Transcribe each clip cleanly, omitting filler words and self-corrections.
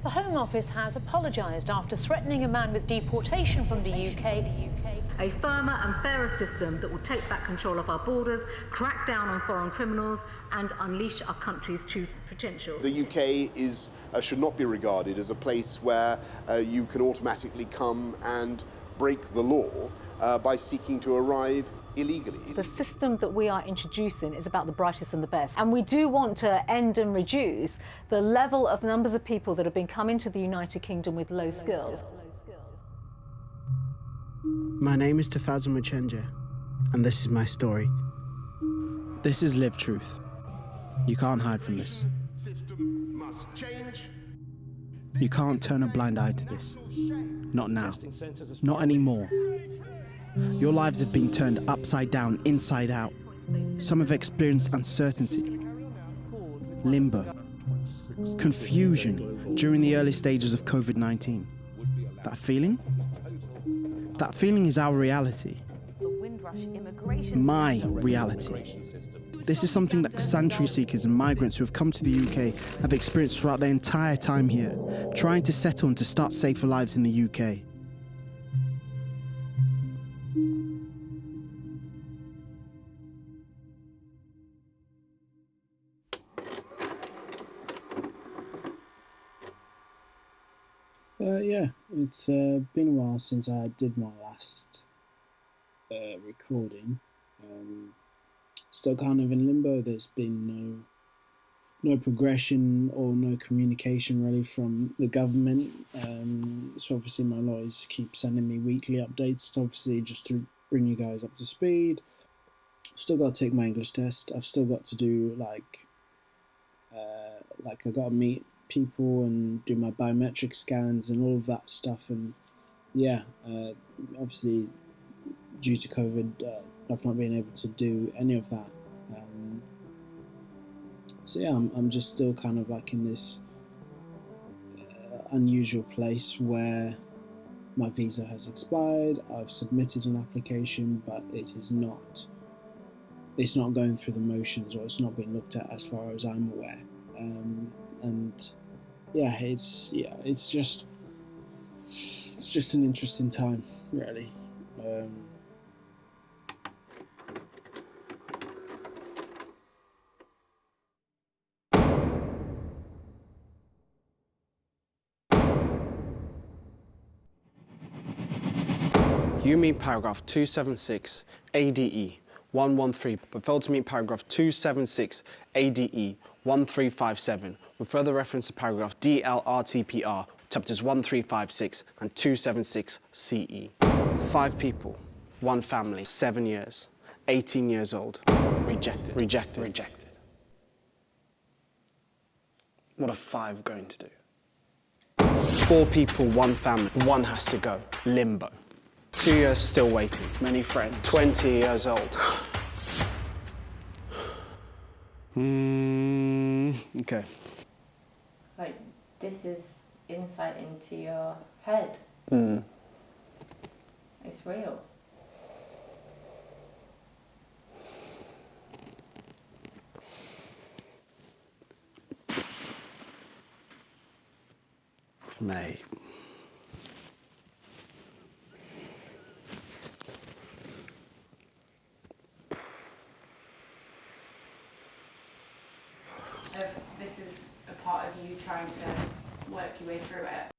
The Home Office has apologised after threatening a man with deportation from the UK. A firmer and fairer system that will take back control of our borders, crack down on foreign criminals and unleash our country's true potential. The UK should not be regarded as a place where you can automatically come and break the law by seeking to arrive illegally. The system that we are introducing is about the brightest and the best. And we do want to end and reduce the level of numbers of people that have been coming to the United Kingdom with low skills. My name is Tafadzwa Muchenje, and this is my story. This is lived truth. You can't hide from this. You can't turn a blind eye to this. Not now. Not anymore. Your lives have been turned upside down, inside out. Some have experienced uncertainty, limbo, confusion during the early stages of COVID-19. That feeling? That feeling is our reality. My reality. This is something that sanctuary seekers and migrants who have come to the UK have experienced throughout their entire time here, trying to settle and to start safer lives in the UK. Yeah, it's been a while since I did my last recording. Still kind of in limbo. There's been no progression or no communication really from the government. So obviously my lawyers keep sending me weekly updates, obviously just to bring you guys up to speed. I've still got to take my English test. I've still got to do like I got to meet people and do my biometric scans and all of that stuff. And yeah, obviously due to COVID, I've not been able to do any of that. So yeah, I'm just still kind of like in this unusual place where my visa has expired. I've submitted an application, but it's not going through the motions, or it's not being looked at as far as I'm aware. And yeah, it's just an interesting time, really. You meet paragraph 276 ADE 113, but failed to meet paragraph 276 ADE 1357, with further reference to paragraph DLRTPR, chapters 1356 and 276 CE. 5 people, 1 family, 7 years, 18 years old. Rejected, rejected, rejected. What are 5 going to do? 4 people, 1 family, 1 has to go. Limbo. 2 years still waiting. Many friends. 20 years old. Okay. Like, this is insight into your head. It's real. Mate. This is a part of you trying to work your way through it.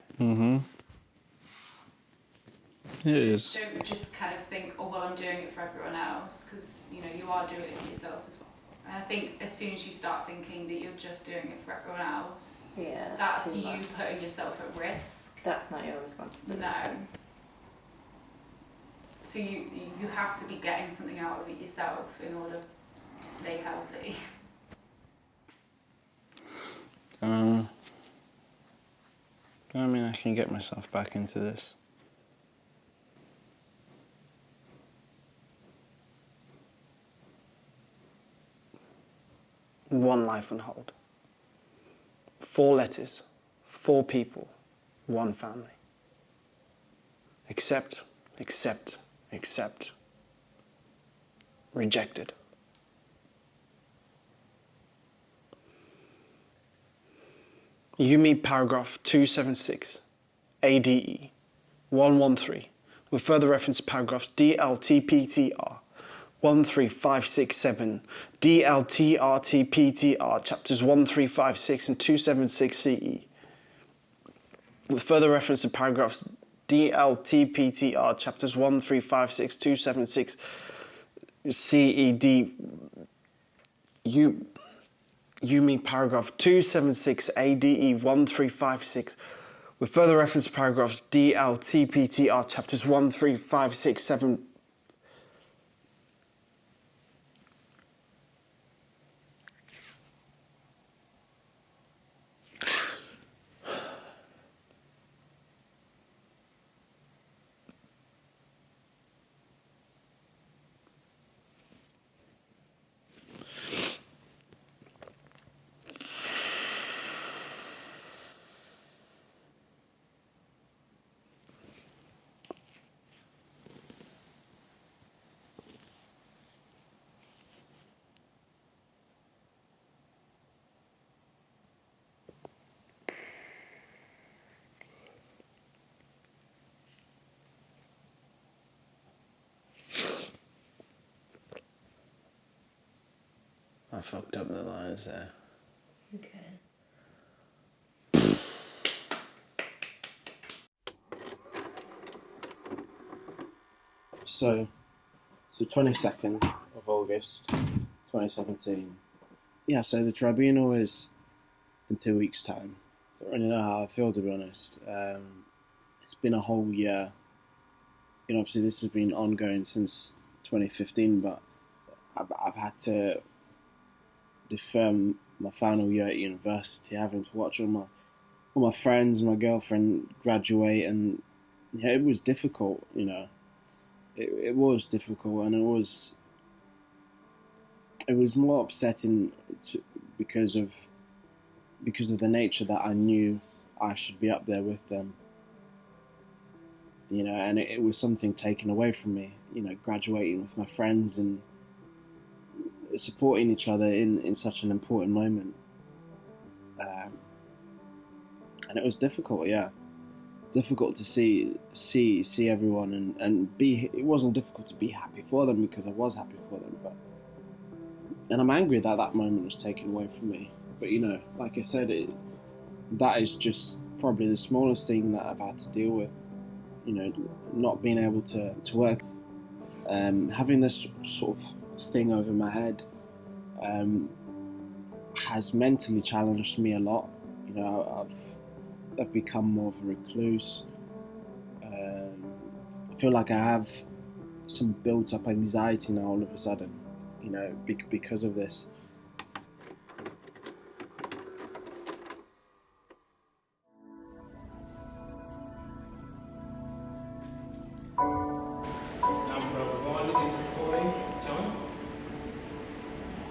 It is. Don't just kind of think, oh well, I'm doing it for everyone else, because you know you are doing it for yourself as well. And I think as soon as you start thinking that you're just doing it for everyone else, yeah, that's you putting yourself at risk. That's not your responsibility. No. So you have to be getting something out of it yourself in order to stay healthy. I mean, I can get myself back into this. One life on hold. 4 letters, 4 people, 1 family. Accept, accept, accept. Rejected. You meet paragraph 276, ADE 113, with further reference to paragraphs DLTPTR 13567, DLTRTPTR chapters 1356 and 276 CE, with further reference to paragraphs DLTPTR chapters 1356, 276 CED. You mean paragraph 276 ADE 1356 with further reference to paragraphs DLTPTR chapters 13567. I fucked up the lines there. Who cares? So 22nd of August 2017. Yeah, so the tribunal is in 2 weeks' time. Don't really know how I feel, to be honest. It's been a whole year. You know, obviously this has been ongoing since 2015, but I've had to defer my final year at university, having to watch all my friends, my girlfriend graduate, and yeah, it was difficult, you know. It was difficult, and it was more upsetting because of the nature that I knew I should be up there with them, you know, and it was something taken away from me, you know, graduating with my friends and supporting each other in such an important moment, and it was difficult, difficult to see everyone and be. It wasn't difficult to be happy for them because I was happy for them, and I'm angry that that moment was taken away from me. But you know, like I said, that is just probably the smallest thing that I've had to deal with. You know, not being able to work, having this sort of thing over my head has mentally challenged me a lot. You know, I've become more of a recluse. I feel like I have some built up anxiety now all of a sudden, you know, because of this.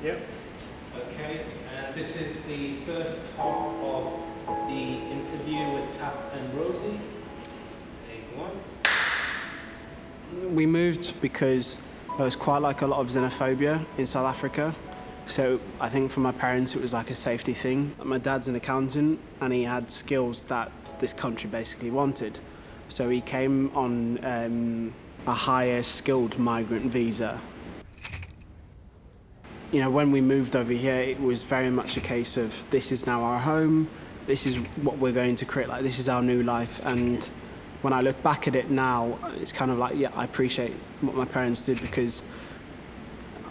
Yep. Okay, and this is the first half of the interview with Taf and Rosie. Take one. We moved because there was quite like a lot of xenophobia in South Africa. So I think for my parents it was like a safety thing. My dad's an accountant and he had skills that this country basically wanted. So he came on a higher skilled migrant visa. You know, when we moved over here, it was very much a case of this is now our home, this is what we're going to create, like this is our new life. And when I look back at it now, it's kind of like, yeah, I appreciate what my parents did, because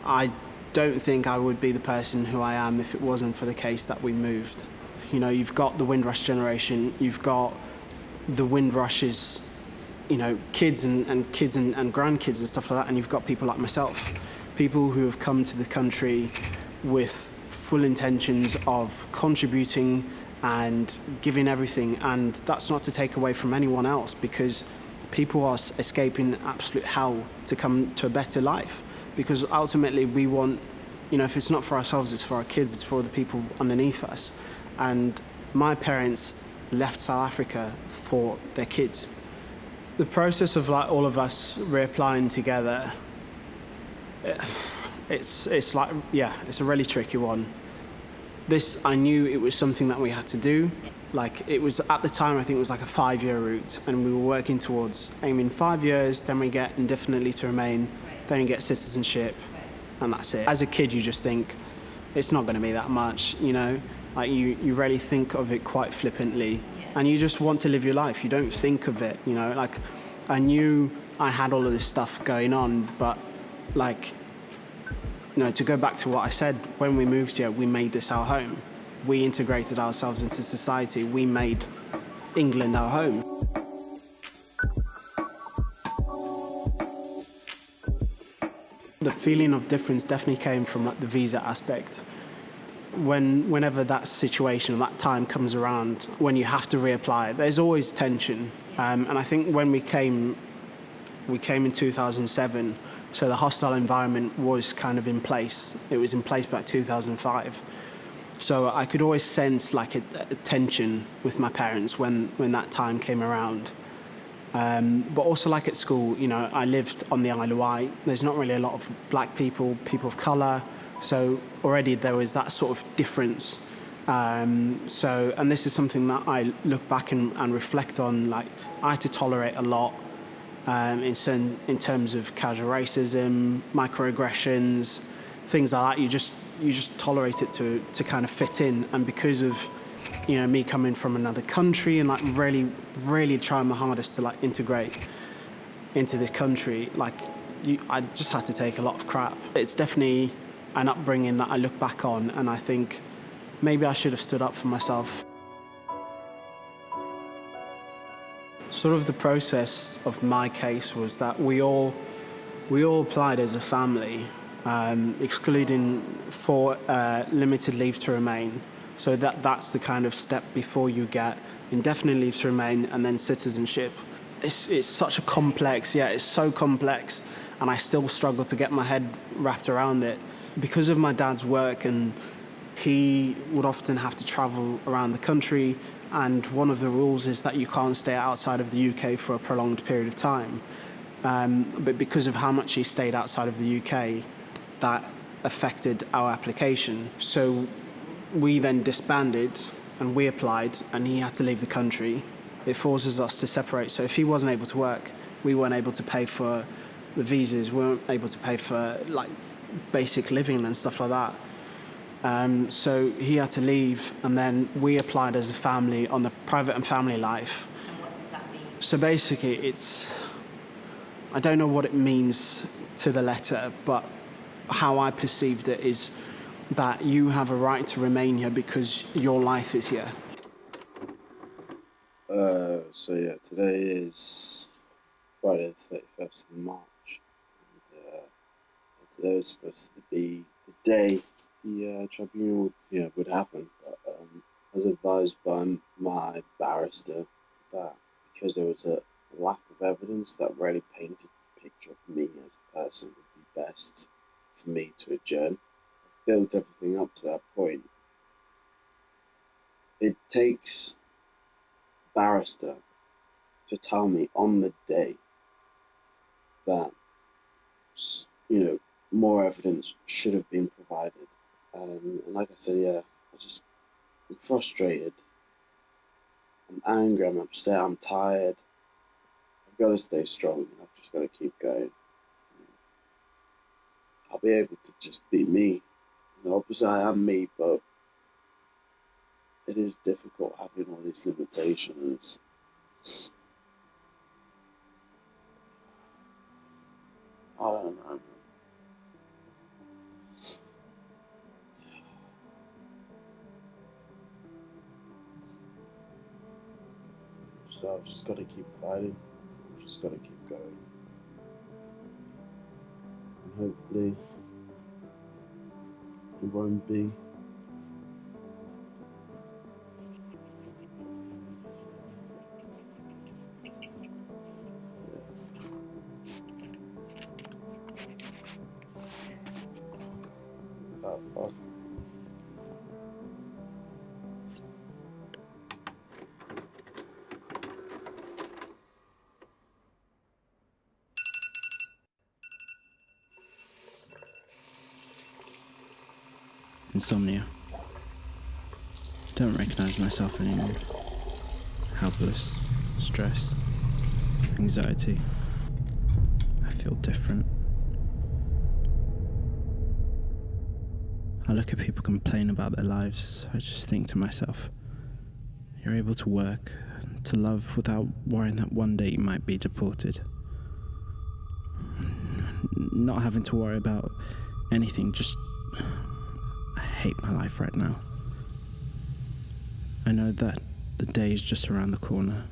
I don't think I would be the person who I am if it wasn't for the case that we moved. You know, you've got the Windrush generation, you've got the Windrush's, you know, kids and grandkids and stuff like that, and you've got people like myself. People who have come to the country with full intentions of contributing and giving everything, and that's not to take away from anyone else, because people are escaping absolute hell to come to a better life, because ultimately we want, you know, if it's not for ourselves, it's for our kids, it's for the people underneath us. And my parents left South Africa for their kids. The process of like all of us reapplying together, it's like, yeah, it's a really tricky one. This, I knew it was something that we had to do. Like, it was, at the time, I think it was like a 5-year route, and we were working towards aiming 5 years, then we get indefinitely to remain, then you get citizenship, and that's it. As a kid, you just think, it's not going to be that much, you know? Like, you really think of it quite flippantly, and you just want to live your life. You don't think of it, you know? Like, I knew I had all of this stuff going on, but, like, you know, to go back to what I said, when we moved here, we made this our home. We integrated ourselves into society. We made England our home. The feeling of difference definitely came from, like, the visa aspect. Whenever that situation or that time comes around, when you have to reapply, there's always tension. And I think when we came in 2007, so the hostile environment was kind of in place. It was in place by 2005. So I could always sense, like, a tension with my parents when that time came around. But also, like, at school, you know, I lived on the Isle of Wight. There's not really a lot of black people of colour. So already there was that sort of difference. And this is something that I look back and reflect on. Like, I had to tolerate a lot in terms of casual racism, microaggressions, things like that. You just tolerate it to kind of fit in. And because of, you know, me coming from another country and, like, really trying my hardest to, like, integrate into this country, like, I just had to take a lot of crap. It's definitely an upbringing that I look back on, and I think maybe I should have stood up for myself. Sort of the process of my case was that we all applied as a family, excluding for limited leave to remain. So that's the kind of step before you get indefinite leave to remain and then citizenship. It's such a complex, it's so complex, and I still struggle to get my head wrapped around it. Because of my dad's work, and he would often have to travel around the country, and one of the rules is that you can't stay outside of the UK for a prolonged period of time. But because of how much he stayed outside of the UK, that affected our application. So we then disbanded and we applied, and he had to leave the country. It forces us to separate. So if he wasn't able to work, we weren't able to pay for the visas, we weren't able to pay for, like, basic living and stuff like that. So he had to leave, and then we applied as a family on the private and family life. And what does that mean? So basically I don't know what it means to the letter, but how I perceived it is that you have a right to remain here because your life is here. Today is Friday the 31st of March, and today was supposed to be the day the tribunal would happen, but I was advised by my barrister that because there was a lack of evidence that really painted the picture of me as a person, it would be best for me to adjourn. I've built everything up to that point. It takes a barrister to tell me on the day that, more evidence should have been provided. And like I said, I'm frustrated, I'm angry, I'm upset, I'm tired. I've got to stay strong, and I've just got to keep going. I'll be able to just be me. Obviously I am me, but it is difficult having all these limitations. I don't know. So I've just got to keep fighting. I've just got to keep going. And hopefully it won't be. Fuck. Insomnia. don't recognise myself anymore. Helpless, stress, anxiety. I feel different. I look at people complain about their lives. I just think to myself, you're able to work, to love without worrying that one day you might be deported. Not having to worry about anything, I hate my life right now. I know that the day is just around the corner,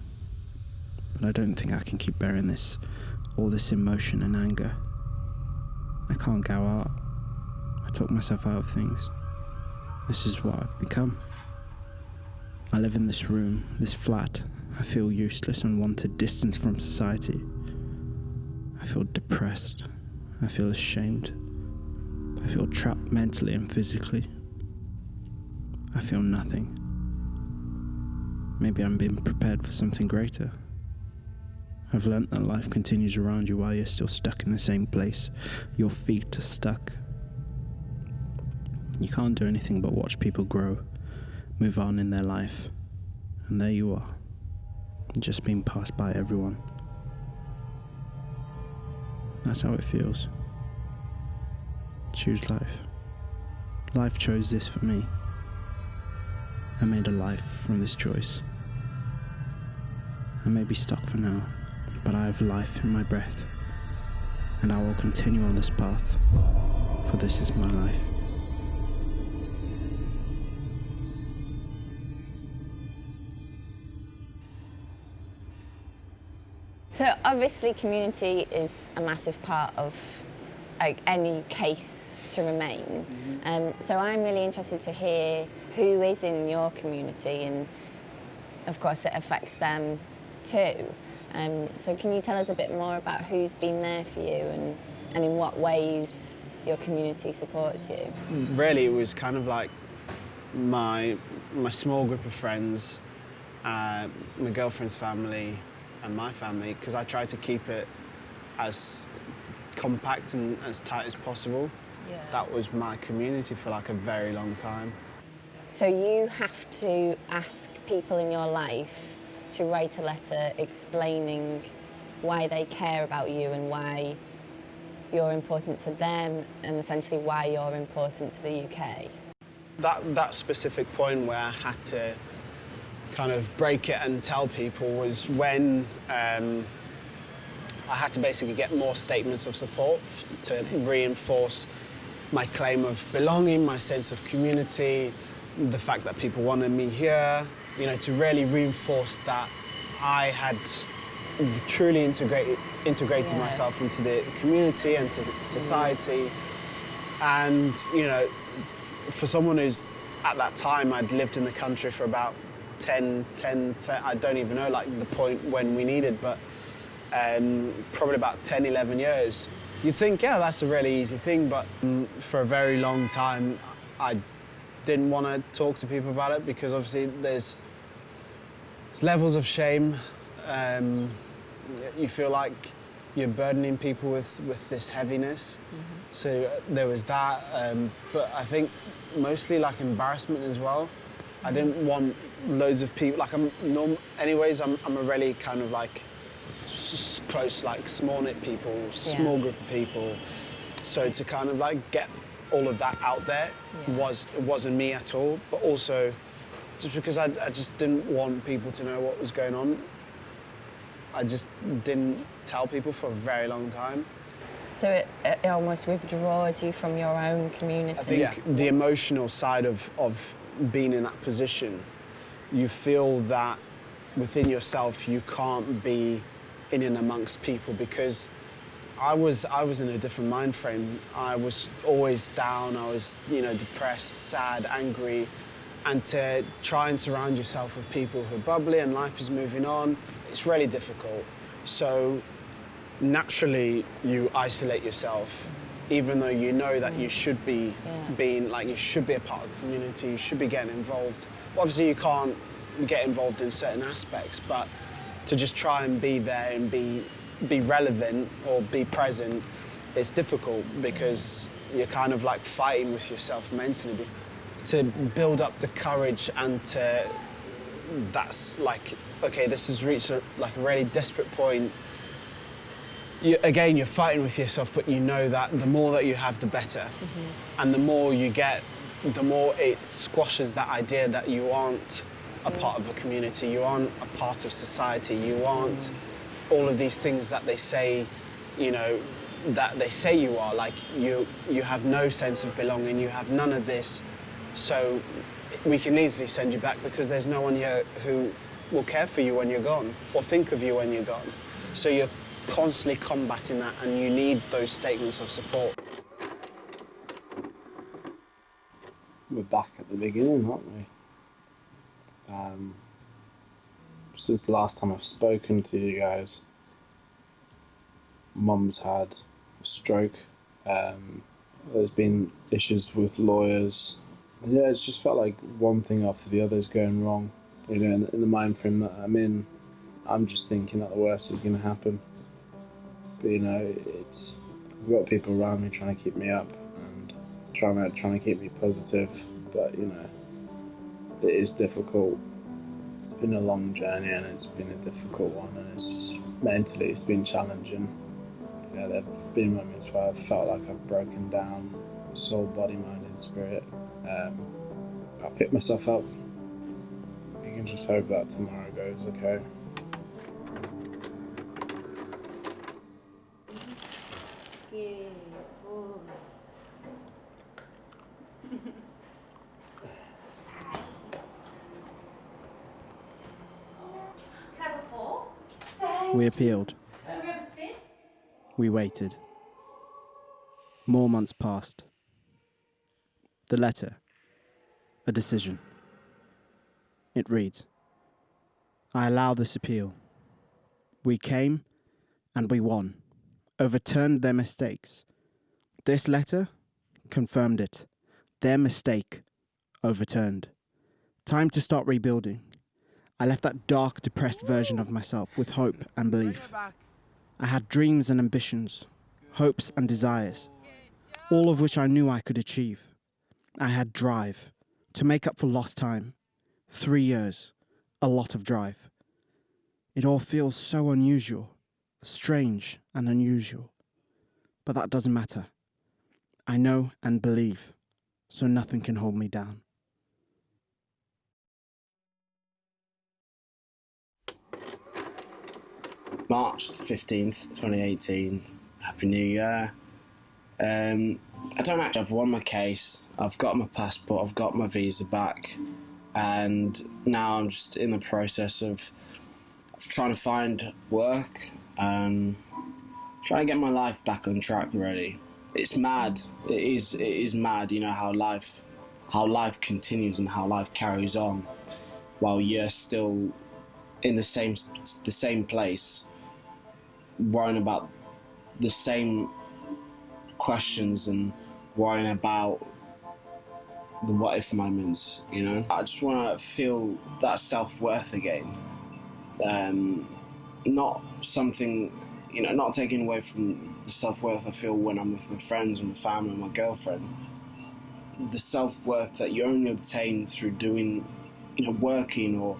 but I don't think I can keep bearing all this emotion and anger. I can't go out. I talk myself out of things. This is what I've become. I live in this room, this flat. I feel useless and wanted, distance from society. I feel depressed. I feel ashamed. I feel trapped mentally and physically. I feel nothing. Maybe I'm being prepared for something greater. I've learnt that life continues around you while you're still stuck in the same place. Your feet are stuck. You can't do anything but watch people grow, move on in their life. And there you are, just being passed by everyone. That's how it feels. Choose life. Life chose this for me. I made a life from this choice. I may be stuck for now, but I have life in my breath, and I will continue on this path, for this is my life. So obviously community is a massive part of any case to remain. So I'm really interested to hear who is in your community, and of course it affects them too. So can you tell us a bit more about who's been there for you and in what ways your community supports you? Really, it was kind of like my small group of friends, my girlfriend's family, and my family, because I tried to keep it as compact and as tight as possible. Yeah. That was my community for like a very long time. So you have to ask people in your life to write a letter explaining why they care about you and why you're important to them, and essentially why you're important to the UK. That specific point where I had to kind of break it and tell people was when I had to basically get more statements of support to reinforce my claim of belonging, my sense of community, the fact that people wanted me here, to really reinforce that I had truly integrated myself into the community and to society. And, for someone who's, at that time, I'd lived in the country for about 10, I don't even know, like the point when we needed, but probably about 10, 11 years. You'd think, yeah, that's a really easy thing, but for a very long time, I didn't want to talk to people about it because obviously there's levels of shame. You feel like you're burdening people with this heaviness. So there was that, but I think mostly like embarrassment as well. I didn't want loads of people, like I'm a really kind of like close, like small knit people, small group of people. So to kind of like get all of that out there it wasn't me at all, but also just because I just didn't want people to know what was going on. I just didn't tell people for a very long time. So it almost withdraws you from your own community? I think the emotional side of being in that position, you feel that within yourself you can't be in and amongst people, because I was in a different mind frame. I was always down, I was depressed, sad, angry, and to try and surround yourself with people who are bubbly and life is moving on, it's really difficult. So naturally you isolate yourself, even though you know that you should be you should be a part of the community, you should be getting involved. Obviously you can't get involved in certain aspects, but to just try and be there and be relevant or be present, it's difficult because you're kind of like fighting with yourself mentally. to build up the courage and to, that's like, okay, this has reached a really desperate point. Again, you're fighting with yourself, but you know that the more that you have, the better. And the more you get, the more it squashes that idea that you aren't a part of a community, you aren't a part of society, you aren't all of these things that they say, you know, that they say you are. Like, you have no sense of belonging, you have none of this, so we can easily send you back because there's no one here who will care for you when you're gone or think of you when you're gone. So you're constantly combating that, and you need those statements of support. We're back at the beginning, aren't we? Since the last time I've spoken to you guys, Mum's had a stroke. There's been issues with lawyers. Yeah, it's just felt like one thing after the other is going wrong. You know, in the mind frame that I'm in, I'm just thinking that the worst is going to happen. But you know, I've got people around me trying to keep me up and trying to keep me positive. But you know, it is difficult. It's been a long journey and it's been a difficult one, and mentally it's been challenging. You know, there've been moments where I've felt like I've broken down, soul, body, mind, and spirit. I picked myself up. You can just hope that tomorrow goes okay. We appealed. We waited. More months passed. The letter. A decision. It reads, I allow this appeal. We came and we won. Overturned their mistakes. This letter confirmed it. Their mistake overturned. Time to start rebuilding. I left that dark, depressed version of myself with hope and belief. I had dreams and ambitions, hopes and desires, all of which I knew I could achieve. I had drive to make up for lost time. 3 years, a lot of drive. It all feels so unusual, strange and unusual. But that doesn't matter. I know and believe, so nothing can hold me down. March 15th, 2018. Happy New Year. I don't actually, I've won my case. I've got my passport, I've got my visa back. And now I'm just in the process of trying to find work and trying to get my life back on track, really. It's mad. It is mad, you know, how life continues and how life carries on while you're still in the same place, worrying about the same questions and worrying about the what if moments, you know. I just want to feel that self-worth again. Not something, you know, not taking away from the self-worth I feel when I'm with my friends and my family and my girlfriend. The self-worth that you only obtain through doing, you know, working or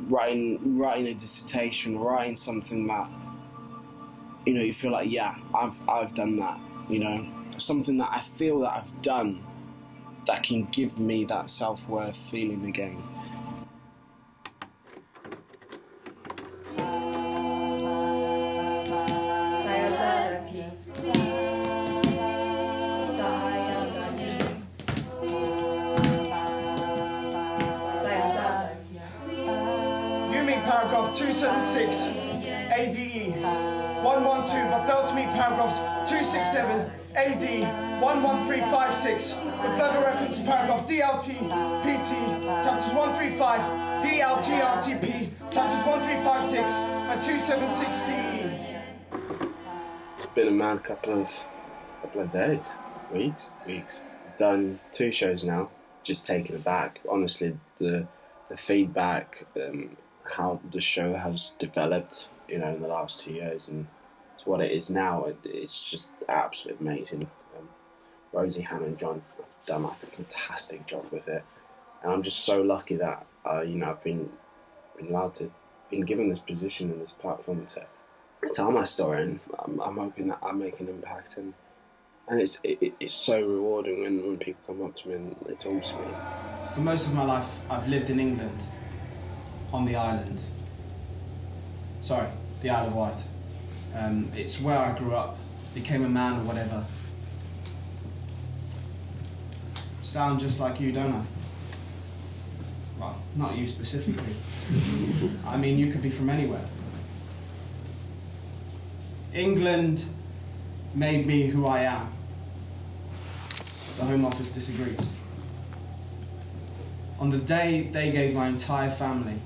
writing a dissertation or writing something that, you know, you feel like, yeah, I've done that, you know, something that I feel that I've done that can give me that self-worth feeling again. Paragraph 276, ADE 112, but failed to meet paragraphs 267, AD 11356, with further reference to paragraph DLT, PT, chapters 135, DLT, RTP, chapters 1356 and 276 CE. It's been a mad couple of days, weeks. I've done 2 shows now, just taken aback. Honestly, the feedback, how the show has developed, you know, in the last 2 years and to what it is now, it's just absolutely amazing. Rosie, Hannah and John, done like a fantastic job with it, and I'm just so lucky that I've been given this position and this platform to tell my story, and I'm hoping that I make an impact, and it's so rewarding when people come up to me and they talk to me. For most of my life, I've lived in England, on the island. Sorry, the Isle of Wight. It's where I grew up, became a man or whatever. Sound just like you, don't I? Well, not you specifically. I mean, you could be from anywhere. England made me who I am. The Home Office disagrees. On the day they gave my entire family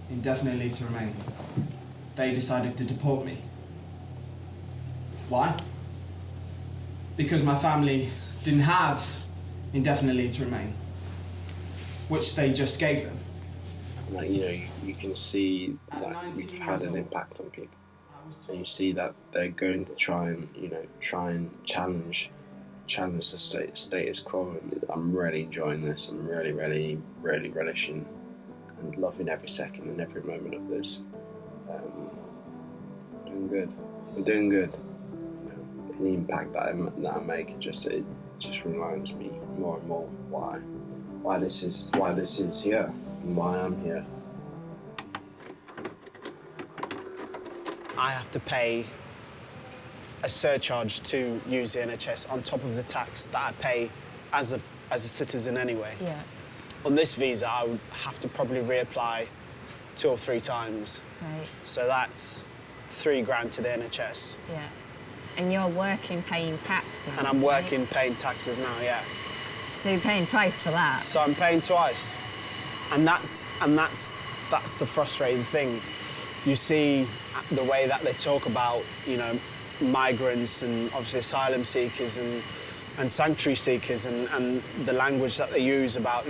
indefinite leave to remain, they decided to deport me. Why? Because my family didn't have indefinite leave to remain, which they just gave them. Like, you can see that we've had an impact on people, and you see that they're going to try and challenge the status quo. And I'm really enjoying this. I'm really relishing and loving every second and every moment of this. Doing good. I'm doing good. Any impact that I make, it just reminds me more and more why this is here and why I'm here. I have to pay a surcharge to use the NHS on top of the tax that I pay as a citizen anyway. Yeah. On this visa, I would have to probably reapply 2 or 3 times. Right. So that's $3,000 to the NHS. Yeah. And you're working, paying tax now. And I'm working, paying taxes now, yeah. So you're paying twice for that. So I'm paying twice. And that's the frustrating thing. You see the way that they talk about, migrants and obviously asylum seekers and sanctuary seekers, and the language that they use about,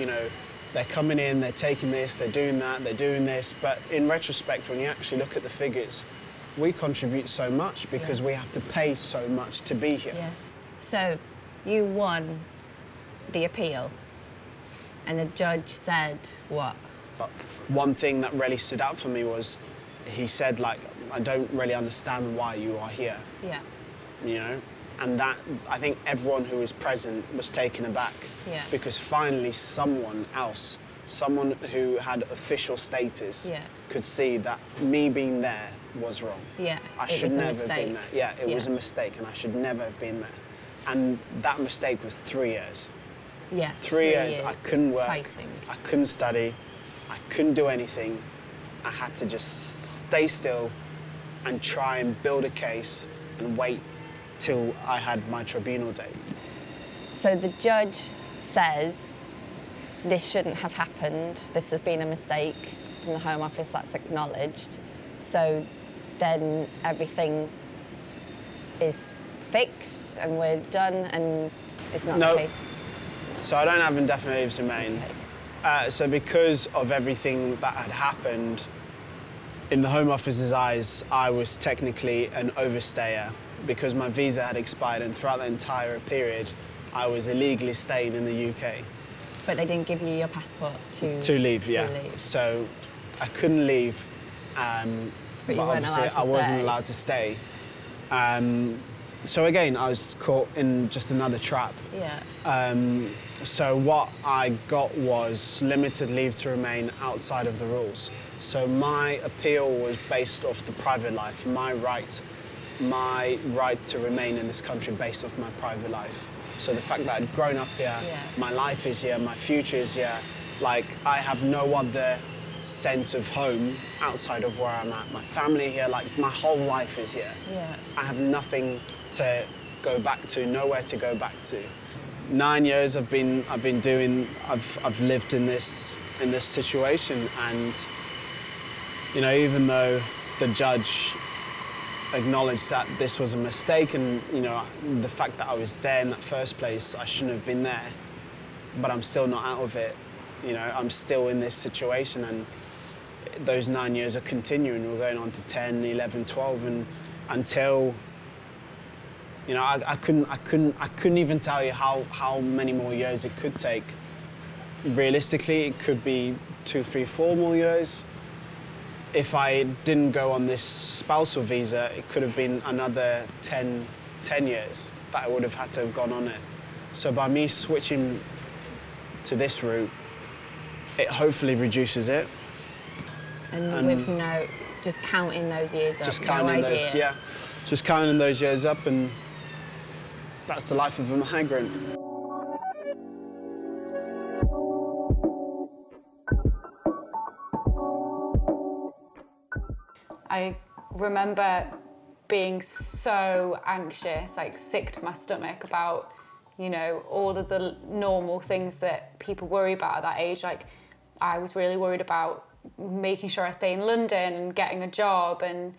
they're coming in, they're taking this, they're doing that, they're doing this. But in retrospect, when you actually look at the figures, we contribute so much because we have to pay so much to be here. Yeah. So you won the appeal, and the judge said what? But one thing that really stood out for me was he said, I don't really understand why you are here. Yeah. And that, I think everyone who was present was taken aback. Yeah. Because finally someone else, someone who had official status, could see that me being there was wrong. Yeah, I should never have been there. Yeah, it was a mistake, and I should never have been there. And that mistake was 3 years. Yeah, 3 years, I couldn't work, fighting. I couldn't study, I couldn't do anything. I had to just stay still and try and build a case and wait till I had my tribunal date. So the judge says this shouldn't have happened, this has been a mistake from the Home Office, that's acknowledged. So then everything is fixed and we're done, and it's not the case? So I don't have indefinite leave to remain. Okay. So because of everything that had happened, in the Home Office's eyes, I was technically an overstayer because my visa had expired, and throughout the entire period, I was illegally staying in the UK. But they didn't give you your passport to leave, yeah. leave. So I couldn't leave, but you weren't allowed to I wasn't allowed to stay. So again, I was caught in just another trap. Yeah. So what I got was limited leave to remain outside of the rules. So my appeal was based off the private life, my right to remain in this country based off my private life. So the fact that I'd grown up here, my life is here, my future is here, I have no other sense of home outside of where I'm at. My family here, my whole life is here. Yeah. I have nothing to go back to, nowhere to go back to. 9 years I've lived in this situation, and even though the judge acknowledged that this was a mistake, and the fact that I was there in that first place, I shouldn't have been there, but I'm still not out of it. I'm still in this situation, and those 9 years are continuing. We're going on to 10, 11, 12, and until You know, I couldn't even tell you how many more years it could take. Realistically, it could be 2, 3, 4 more years. If I didn't go on this spousal visa, it could have been another 10 years that I would have had to have gone on it. So by me switching to this route, it hopefully reduces it. And with just counting those years up, just counting no idea. Yeah, just counting those years up, and that's the life of a migrant. I remember being so anxious, like sick to my stomach about, you know, all of the normal things that people worry about at that age. Like, I was really worried about making sure I stay in London and getting a job, and,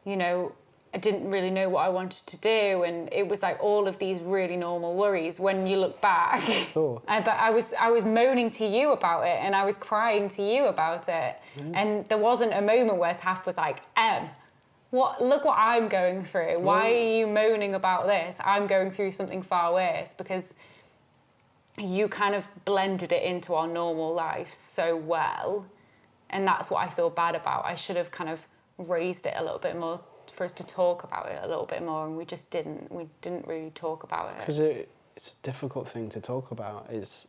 you know, I didn't really know what I wanted to do, and it was like all of these really normal worries when you look back. Sure. But I was moaning to you about it, and I was crying to you about it, and there wasn't a moment where Taff was like, look what I'm going through. Why are you moaning about this? I'm going through something far worse, because you kind of blended it into our normal life so well, and that's what I feel bad about. I should have kind of raised it a little bit more for us to talk about it a little bit more, and we just didn't. We didn't really talk about it. Because it's a difficult thing to talk about. It's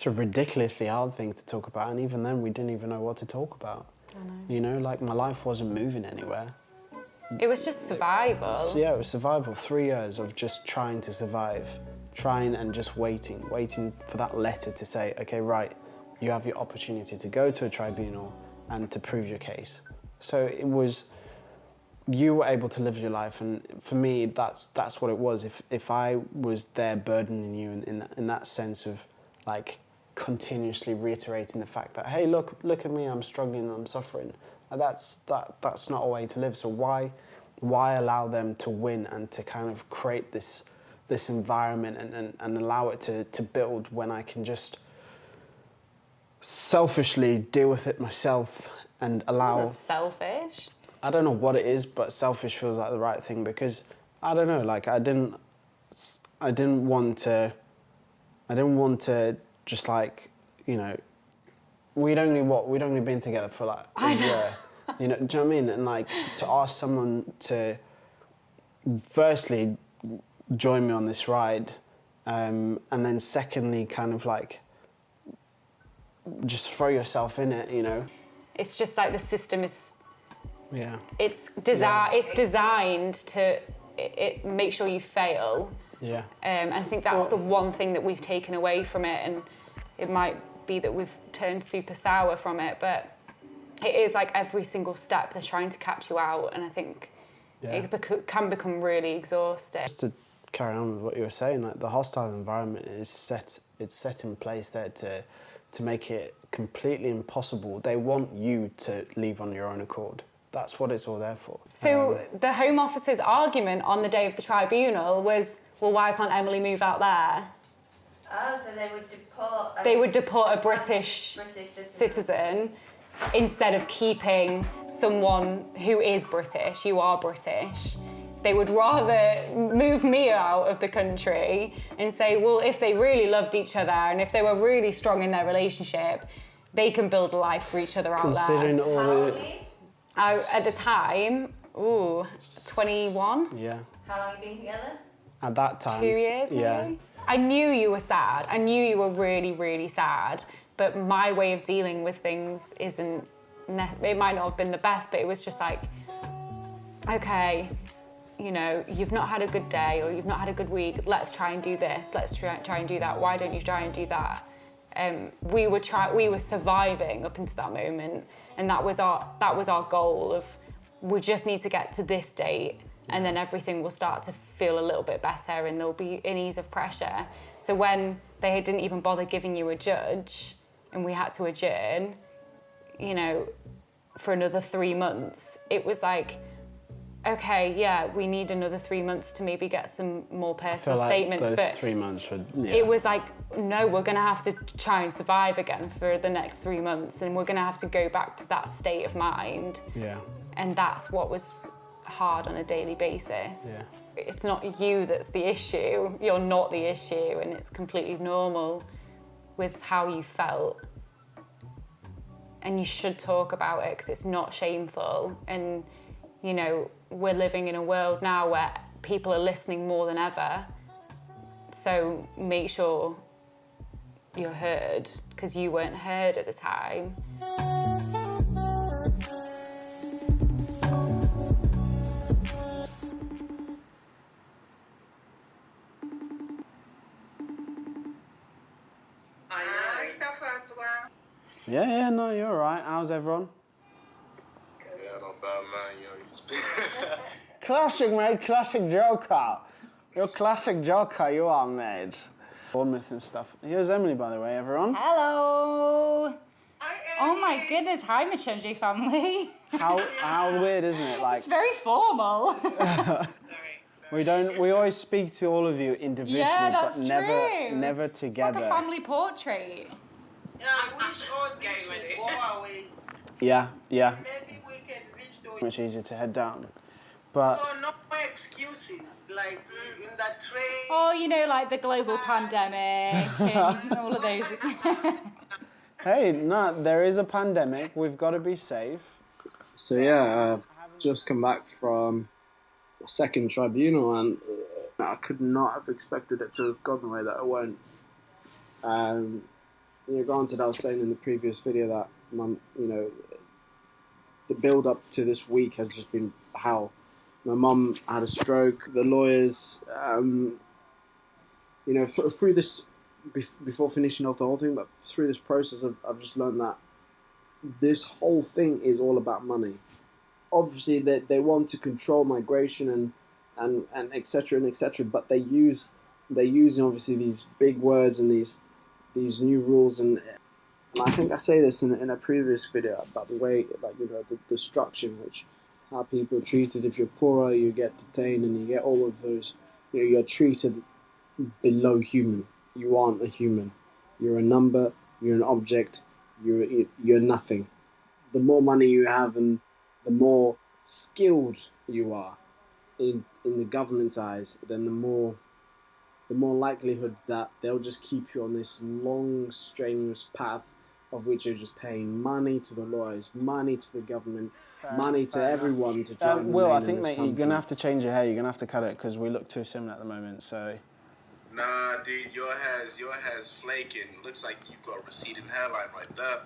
a ridiculously hard thing to talk about, and even then we didn't even know what to talk about. I know. You know, like my life wasn't moving anywhere. It was just survival. Yeah, it was survival. 3 years of just trying to survive, trying and just waiting for that letter to say, okay, right, you have your opportunity to go to a tribunal and to prove your case. So it was, you were able to live your life, and for me, that's what it was. If I was there burdening you in that sense of like continuously reiterating the fact that, hey, look at me, I'm struggling, I'm suffering. That's not a way to live. So why allow them to win and to kind of create this environment and allow it to build when I can just selfishly deal with it myself and allow... Was it selfish? I don't know what it is, but selfish feels like the right thing, because I don't know, like I didn't want to just like, you know, we'd only been together for like a year. You know, do you know what I mean? And like to ask someone to firstly join me on this ride, and then secondly kind of like just throw yourself in it, you know. It's just like the system is... Yeah. It's designed to make sure you fail. Yeah. And I think that's the one thing that we've taken away from it, and it might be that we've turned super sour from it, but it is like every single step they're trying to catch you out, and I think it can become really exhausting. Just to carry on with what you were saying, like the hostile environment is set in place there to make it completely impossible. They want you to leave on your own accord. That's what it's all there for. So the Home Office's argument on the day of the tribunal was, well, why can't Emily move out there? Oh, so they would deport... They would deport a British citizen instead of keeping someone who is British. You are British. They would rather move me out of the country and say, well, if they really loved each other and if they were really strong in their relationship, they can build a life for each other out there. Considering all the... At the time, 21. Yeah. How long have you been together? At that time. 2 years, maybe? Yeah. I knew you were sad. I knew you were really, really sad. But my way of dealing with things isn't... It might not have been the best, but it was just like, okay, you know, you've not had a good day or you've not had a good week. Let's try and do this. Let's try and do that. Why don't you try and do that? We were surviving up until that moment, and that was our goal of, we just need to get to this date, and then everything will start to feel a little bit better and there'll be an ease of pressure. So when they didn't even bother giving you a judge and we had to adjourn, you know, for another 3 months, it was like, okay, yeah, we need another 3 months to maybe get some more personal statements. Those but 3 months would, yeah. It was like, no, we're going to have to try and survive again for the next 3 months, and we're going to have to go back to that state of mind. Yeah. And that's what was hard on a daily basis. Yeah. it's not you that's the issue. You're not the issue, and it's completely normal with how you felt. And you should talk about it because it's not shameful. And, you know, we're living in a world now where people are listening more than ever. So make sure you're heard, because you weren't heard at the time. Yeah, no, you're all right. How's everyone? Yeah, not bad, man. Classic, mate. Classic joker. You're a classic joker, you are, mate. Bournemouth and stuff. Here's Emily, by the way, everyone. Hello. Oh my goodness, hi Muchenje family. How weird, isn't it? Like, it's very formal. we always speak to all of you individually, Yeah, that's but true. never together. It's like a family portrait. Yeah, I wish all this would go away. Yeah. Maybe we can reach to Much easier to head down. But So no more excuses, like in the train. Oh, you know, like the global pandemic and all of those. hey, no, there is a pandemic. We've got to be safe. So yeah, just come back from a second tribunal, and I could not have expected it to have gone the way that it went. Granted, I was saying in the previous video that the build up to this week has just been hell. My mum had a stroke. The lawyers, through this, before finishing off the whole thing, but through this process, I've just learned that this whole thing is all about money. Obviously, they want to control migration and etc. But they use obviously these big words and these new rules, and I think I say this in a previous video about the way, the structure in which how people are treated. If you're poorer, you get detained, and you get all of those. You're treated below human. You aren't a human. You're a number. You're an object. You're nothing. The more money you have, and the more skilled you are in the government's eyes, then the more likelihood that they'll just keep you on this long, strenuous path of which you're just paying money to the lawyers, money to the government, money to everyone to try and Will, I remain in think, this mate, you're country. going to have to change your hair. You're going to have to cut it because we look too similar at the moment, so... Nah, dude, your hair's flaking. Looks like you've got a receding hairline right there.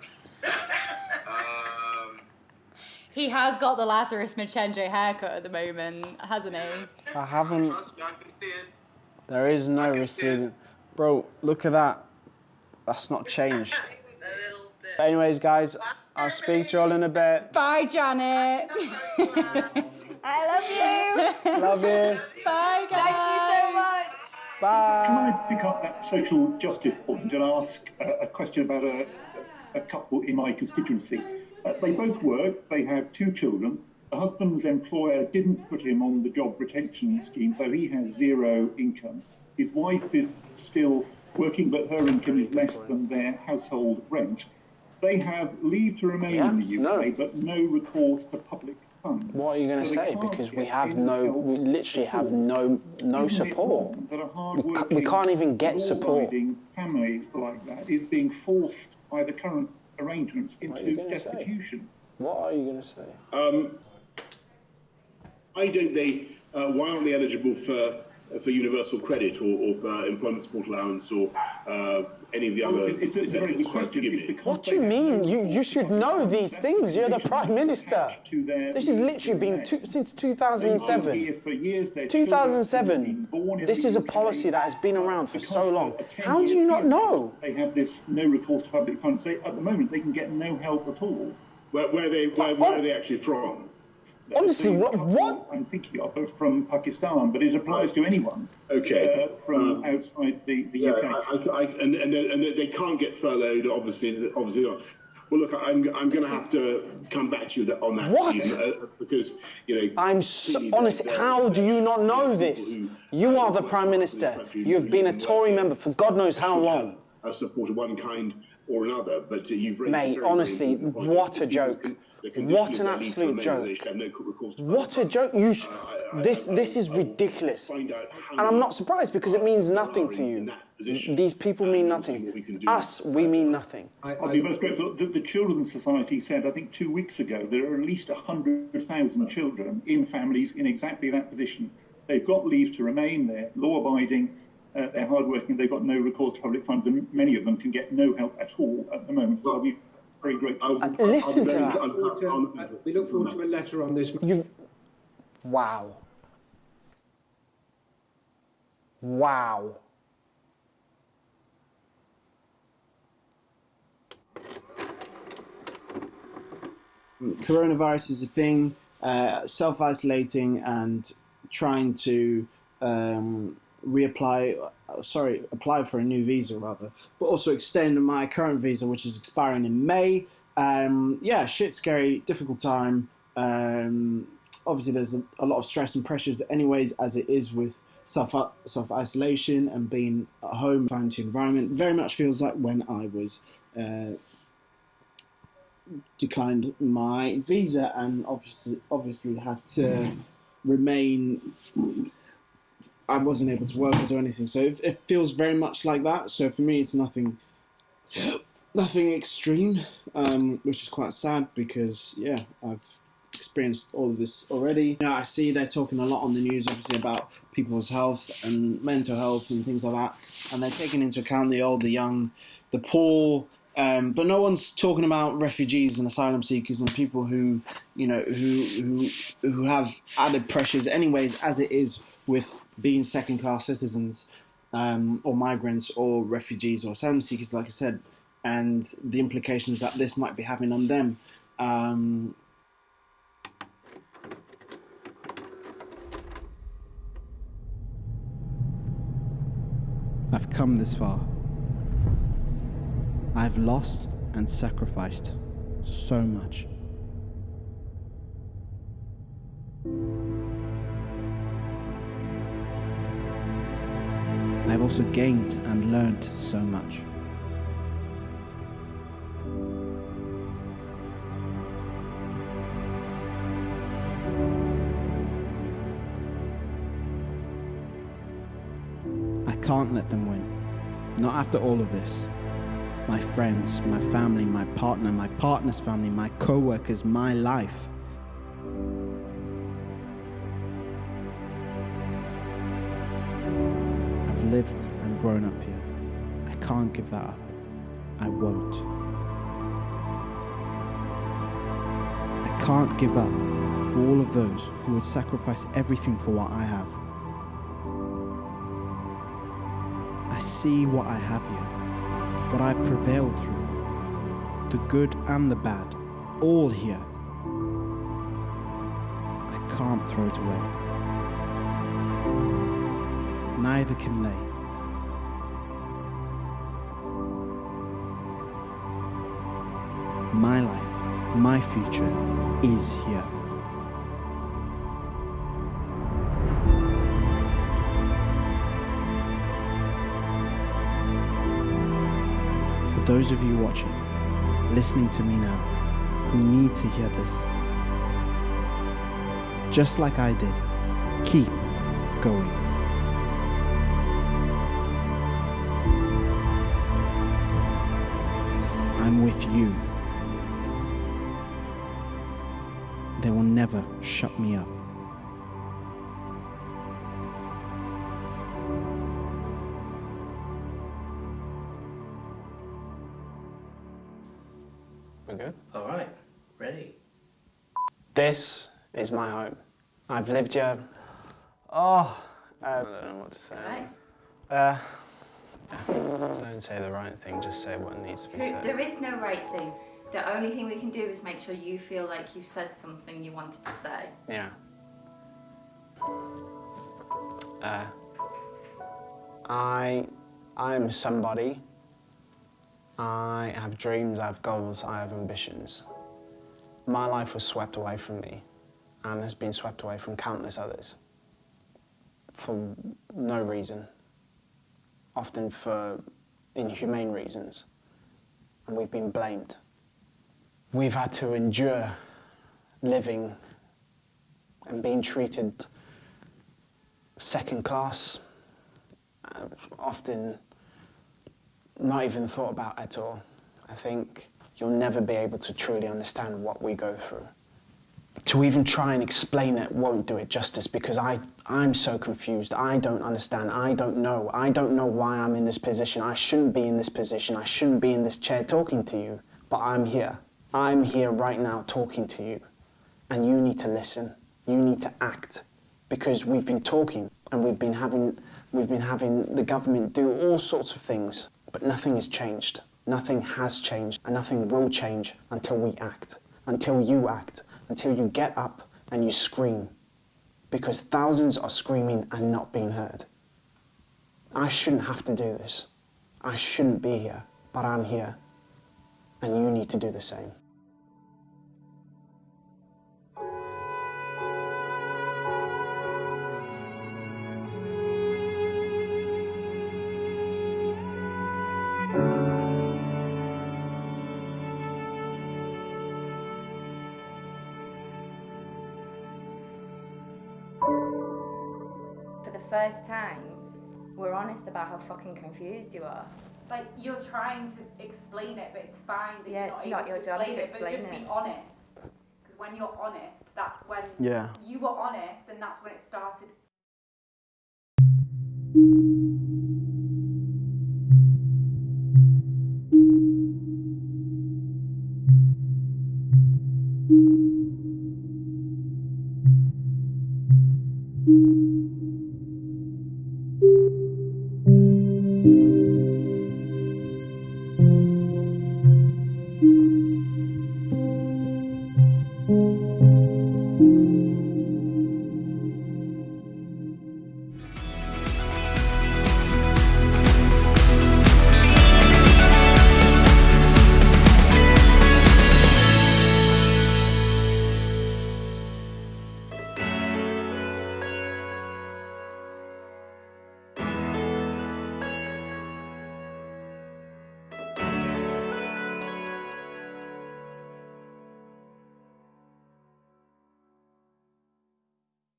He has got the Lazarus Muchenje haircut at the moment, hasn't he? I haven't... Trust me, I can see it. There is no receding. Bro, look at that. That's not changed. Anyways, guys, I'll speak to you all in a bit. Bye, Janet. I love you. Love you. Bye, guys. Thank you so much. Bye. Can I pick up that social justice point and ask a question about a couple in my constituency? They both work, they have 2 children. The husband's employer didn't put him on the job retention scheme, so he has 0 income. His wife is still working, but her income is less than their household rent. They have leave to remain in the UK, but no recourse to public funds. What are you going to say? Because we literally have no support. We can't even get support. Families like that is being forced by the current arrangements into destitution. What are you going to say? Why aren't they eligible for universal credit or employment support allowance or any of the other? It's a very good question. What do you mean? You should know these things. You're the Prime Minister. This has literally been since 2007. 2007. This is a policy that has been around for so long. How do you not know? They have this no recourse to public funds. At the moment, they can get no help at all. Where are they actually from? Honestly, what? I'm thinking of from Pakistan, but it applies to anyone. Okay. From outside the UK. And they can't get furloughed, obviously not. Well, look, I'm going to have to come back to you on that. What? Because, I'm so honestly, how do you not know this? You are the Prime Minister. You've been a Tory member for God knows how long. I've supported one kind or another, but you've raised Mate, honestly, what a joke. What an absolute joke. What a joke. This is ridiculous. And I'm not surprised because it means nothing to you. These people mean nothing. Us, we mean nothing. I'll be most grateful. The Children's Society said, I think 2 weeks ago, there are at least 100,000 children in families in exactly that position. They've got leave to remain, they're law-abiding, they're hardworking, they've got no recourse to public funds, and many of them can get no help at all at the moment. So I'll be very grateful. Listen to that. We look forward to a letter on this. Wow. Wow. Coronavirus is a thing, self-isolating and trying to apply for a new visa rather, but also extend my current visa, which is expiring in May. Yeah, shit scary, difficult time. Obviously there's a lot of stress and pressures anyways, as it is with self-isolation and being at home, quarantine environment. Very much feels like when I was declined my visa and obviously had to remain. I wasn't able to work or do anything, so it feels very much like that. So for me, it's nothing extreme, which is quite sad because yeah, I've experienced all of this already. You know, I see they're talking a lot on the news, obviously, about people's health and mental health and things like that, and they're taking into account the old, the young, the poor. But no one's talking about refugees and asylum seekers and people who, you know, who have added pressures anyways, as it is with being second-class citizens, or migrants or refugees or asylum seekers, like I said, and the implications that this might be having on them. I've come this far. I've lost and sacrificed so much. I've also gained and learned so much. I can't let them win. Not after all of this. My friends, my family, my partner, my partner's family, my co-workers, my life. I've lived and grown up here. I can't give that up. I won't. I can't give up for all of those who would sacrifice everything for what I have. I see what I have here. What I've prevailed through, the good and the bad, all here. I can't throw it away. Neither can they. My life, my future is here. Those of you watching, listening to me now, who need to hear this, just like I did, keep going. I'm with you. They will never shut me up. We're good? All right, ready. This is my home. I've lived here. I don't know what to say. Don't say the right thing, just say what needs to be said. There is no right thing. The only thing we can do is make sure you feel like you've said something you wanted to say. Yeah. I'm somebody. I have dreams, I have goals, I have ambitions. My life was swept away from me and has been swept away from countless others for no reason, often for inhumane reasons, and we've been blamed. We've had to endure living and being treated second class, often not even thought about at all. I think you'll never be able to truly understand what we go through. To even try and explain it won't do it justice, because I'm so confused. I don't understand. I don't know why I'm in this position. I shouldn't be in this position. I shouldn't be in this chair talking to you, but I'm here. I'm here right now talking to you, and you need to listen. You need to act, because we've been talking and we've been having the government do all sorts of things, but nothing has changed. Nothing has changed, and nothing will change until we act, until you act, until you get up and you scream, because thousands are screaming and not being heard. I shouldn't have to do this. I shouldn't be here, but I'm here, and you need to do the same. For the first time, we're honest about how fucking confused you are. Like, you're trying to explain it, but it's fine that Yeah, you're it's not not able your to job explain to it, but explain just it. be honest. Because when you're honest, that's when Yeah. you were honest, and that's when it started.